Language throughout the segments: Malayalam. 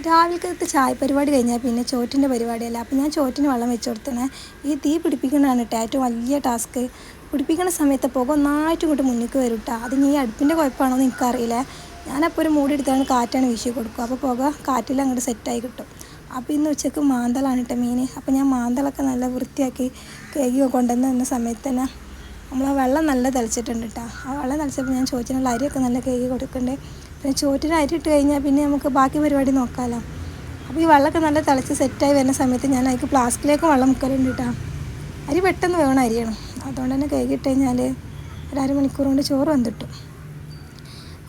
രാവിലത്തെ ചായ പരിപാടി കഴിഞ്ഞാൽ പിന്നെ ചോറ്റിൻ്റെ പരിപാടിയല്ല. അപ്പോൾ ഞാൻ ചോറ്റിന് വെള്ളം വെച്ച് കൊടുത്തണേ. ഈ തീ പിടിപ്പിക്കുന്നതാണ് കേട്ടോ ഏറ്റവും വലിയ ടാസ്ക്. പിടിപ്പിക്കുന്ന സമയത്ത് പുക ഒന്നായിട്ട് ഇങ്ങോട്ട് മുന്നിലേക്ക് വരും കേട്ടോ. അത് ഈ അടുപ്പിൻ്റെ കുഴപ്പമാണോ എന്ന് എനിക്കറിയില്ല. ഞാനപ്പോൾ ഒരു മൂടി എടുത്താണ് കാറ്റാണ് വീശി കൊടുക്കുക. അപ്പോൾ പുക കാറ്റിൽ അങ്ങോട്ട് സെറ്റായി കിട്ടും. അപ്പോൾ ഇന്ന് ഉച്ചയ്ക്ക് മാന്തളാണ് കേട്ടോ മീൻ. അപ്പോൾ ഞാൻ മാന്തളൊക്കെ നല്ല വൃത്തിയാക്കി കഴുകി കൊണ്ടുവന്ന് വന്ന സമയത്ത് തന്നെ നമ്മൾ ആ വെള്ളം നല്ല തിളച്ചിട്ടുണ്ട് കേട്ടോ. ആ വെള്ളം തിളച്ചപ്പോൾ ഞാൻ ചോറ്റിനുള്ള അരിയൊക്കെ നല്ല കഴുകി കൊടുക്കുന്നുണ്ട്. പിന്നെ ചോറ്റിന് അരി ഇട്ട് കഴിഞ്ഞാൽ പിന്നെ നമുക്ക് ബാക്കി പരിപാടി നോക്കാമല്ലോ. അപ്പോൾ ഈ വെള്ളമൊക്കെ നല്ല തിളച്ച് സെറ്റായി വരുന്ന സമയത്ത് ഞാൻ അതിലേക്ക് ഫ്ലാസ്കിലേക്ക് വെള്ളം മുക്കലുണ്ട് കേട്ടോ. അരി പെട്ടെന്ന് വേണം അരിയാണ്. അതുകൊണ്ട് തന്നെ കഴുകിയിട്ട് കഴിഞ്ഞാൽ ഒരു അരമണിക്കൂർ കൊണ്ട് ചോറ് വന്നിട്ടും.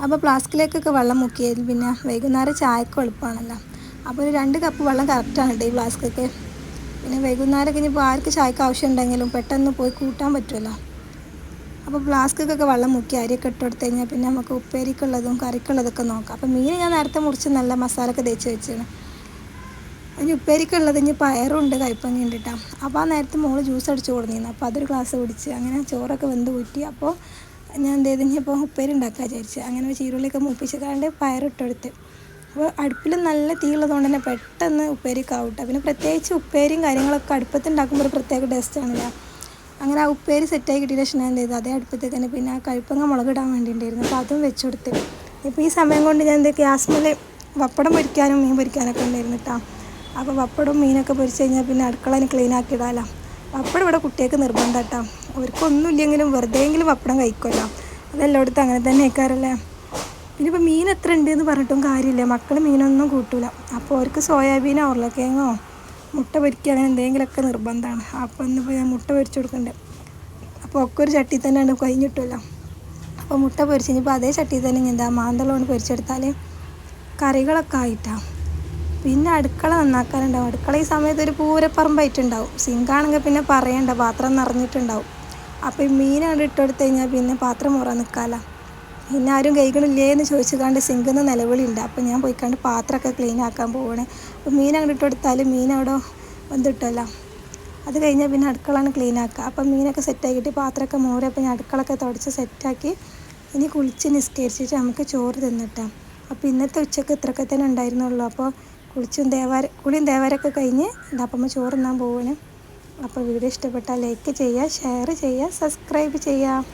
അപ്പോൾ ഫ്ലാസ്കിലേക്കൊക്കെ വെള്ളം മുക്കിയാൽ പിന്നെ വൈകുന്നേരം ചായക്ക് എളുപ്പമാണല്ലോ. അപ്പോൾ ഒരു 2 കപ്പ് വെള്ളം കറക്റ്റാണ് കേട്ടോ ഈ ഫ്ലാസ്കൊക്കെ. പിന്നെ വൈകുന്നേരം ഇനിയിപ്പോൾ ആർക്ക് ചായക്ക് ആവശ്യം ഉണ്ടെങ്കിലും പെട്ടെന്ന് പോയി കൂട്ടാൻ പറ്റുമല്ലോ. അപ്പോൾ ഫ്ലാസ്ക്കൊക്കെ വെള്ളം മുക്കി അരിയൊക്കെ ഇട്ട് കൊടുത്തു കഴിഞ്ഞാൽ പിന്നെ നമുക്ക് ഉപ്പേരിക്കുള്ളതും കറിക്കുള്ളതൊക്കെ നോക്കാം. അപ്പോൾ മീൻ ഞാൻ നേരത്തെ മുറിച്ച് നല്ല മസാലയൊക്കെ തേച്ച് വെച്ചാണ്. ഇനി ഉപ്പേരിക്കുള്ളത് ഇനി പയറുണ്ട് കയ്പങ്ങയുണ്ട് കേട്ടോ. അപ്പോൾ ആ നേരത്തെ മോള് ജ്യൂസ് അടിച്ച് കൊടുത്തിരുന്നു. അപ്പോൾ അതൊരു ഗ്ലാസ് കുടിച്ച് അങ്ങനെ ചോറൊക്കെ വെന്ത് കൂറ്റി. അപ്പോൾ ഞാൻ എന്ത് ചെയ്ത് ഇപ്പോൾ ഉപ്പേരി ഉണ്ടാക്കാൻ വിചാരിച്ചു. അങ്ങനെ ചീരുള്ളിയൊക്കെ മൂപ്പിച്ചിട്ടാണ്ട് പയറിട്ടെടുത്ത്. അപ്പോൾ അടുപ്പിൽ നല്ല തീയുള്ളതുകൊണ്ട് തന്നെ പെട്ടെന്ന് ഉപ്പേരിയൊക്കെ ആവും കേട്ടോ. പിന്നെ പ്രത്യേകിച്ച് ഉപ്പേരിയും കാര്യങ്ങളൊക്കെ അടുപ്പത്ത് ഉണ്ടാക്കുമ്പോൾ ഒരു പ്രത്യേക ടേസ്റ്റാണല്ലോ. അങ്ങനെ ആ ഉപ്പേരി സെറ്റായി കിട്ടിയ ശേഷം ഞാൻ എന്ത് ചെയ്തു അതേ അടുപ്പത്തേക്ക് തന്നെ പിന്നെ ആ കയ്പങ്ങ മുളകിടാൻ വേണ്ടിയിട്ടുണ്ടായിരുന്നു. അപ്പോൾ അതും വെച്ച് കൊടുത്ത്. ഇപ്പോൾ ഈ സമയം കൊണ്ട് ഞാൻ എന്ത് ഗ്യാസ്മേൽ പപ്പടം പൊരിക്കാനും മീൻ പൊരിക്കാനൊക്കെ ഉണ്ടായിരുന്നു കേട്ടോ. അപ്പോൾ പപ്പടവും മീനൊക്കെ പൊരിച്ച് കഴിഞ്ഞാൽ പിന്നെ അടുക്കള ക്ലീൻ ആക്കി ഇടാമല്ലോ. പപ്പടം ഇവിടെ കുട്ടികൾക്ക് നിർബന്ധം കേട്ടോ. അവർക്കൊന്നും ഇല്ലെങ്കിലും വെറുതെയെങ്കിലും പപ്പടം കഴിക്കുമല്ലോ. അതെല്ലായിടത്തും അങ്ങനെ തന്നെ ആക്കാറല്ലേ. പിന്നെ ഇപ്പോൾ മീൻ എത്ര ഉണ്ട് എന്ന് പറഞ്ഞിട്ടും കാര്യമില്ല. മക്കൾ മീനൊന്നും കൂട്ടില്ല. അപ്പോൾ അവർക്ക് സോയാബീനോ ഉരുളക്കിഴങ്ങോ മുട്ട പൊരിക്കുക അങ്ങനെ എന്തെങ്കിലുമൊക്കെ നിർബന്ധമാണ്. അപ്പോൾ ഇന്നിപ്പോൾ ഞാൻ മുട്ട പൊരിച്ച് കൊടുക്കണ്ടേ. അപ്പോൾ ഒക്കെ ഒരു ചട്ടി തന്നെയാണ് കഴിഞ്ഞിട്ടുമല്ലോ. അപ്പോൾ മുട്ട പൊരിച്ച് കഴിഞ്ഞപ്പോൾ അതേ ചട്ടി തന്നെ എന്താ മാന്തളമാണ് പൊരിച്ചെടുത്താൽ കറികളൊക്കെ ആയിട്ടാണ്. പിന്നെ അടുക്കള നന്നാക്കാനുണ്ടാവും. അടുക്കള ഈ സമയത്ത് ഒരു പൂരപ്പറമ്പായിട്ടുണ്ടാവും. സിങ്കാണെങ്കിൽ പിന്നെ പറയണ്ട, പാത്രം നിറഞ്ഞിട്ടുണ്ടാവും. അപ്പോൾ ഈ മീൻ കണ്ട് ഇട്ടെടുത്ത് കഴിഞ്ഞാൽ പിന്നെ പാത്രം മുറാൻ നിൽക്കാമല്ലോ. പിന്നെ ആരും കഴിക്കണില്ലേ എന്ന് ചോദിച്ചുകൊണ്ട് സിങ്കിൽ നിന്ന് നിലവിളിയുണ്ട്. അപ്പോൾ ഞാൻ പോയിക്കാണ്ട് പാത്രമൊക്കെ ക്ലീൻ ആക്കാൻ പോവുകയാണ്. അപ്പോൾ മീൻ അങ്ങോട്ട് ഇട്ടെടുത്താൽ മീൻ അവിടെ വന്നിട്ടല്ലോ. അത് കഴിഞ്ഞാൽ പിന്നെ അടുക്കളയാണ് ക്ലീൻ ആക്കുക. അപ്പം മീനൊക്കെ സെറ്റാക്കിയിട്ട് പാത്രമൊക്കെ മോറി. അപ്പോൾ ഞാൻ അടുക്കളൊക്കെ തുടച്ച് സെറ്റാക്കി ഇനി കുളിച്ച് നിസ്കരിച്ചിട്ട് നമുക്ക് ചോറ് തിന്നിട്ടാം. അപ്പോൾ ഇന്നത്തെ ഉച്ചക്ക് ഇത്രയൊക്കെ തന്നെ ഉണ്ടായിരുന്നുള്ളൂ. അപ്പോൾ കുളിയും ദേവാരൊക്കെ കഴിഞ്ഞ് അപ്പം ചോറ് തിന്നാൻ പോവുകയാണ്. അപ്പോൾ വീഡിയോ ഇഷ്ടപ്പെട്ടാൽ ലൈക്ക് ചെയ്യുക, ഷെയർ ചെയ്യുക, സബ്സ്ക്രൈബ് ചെയ്യുക.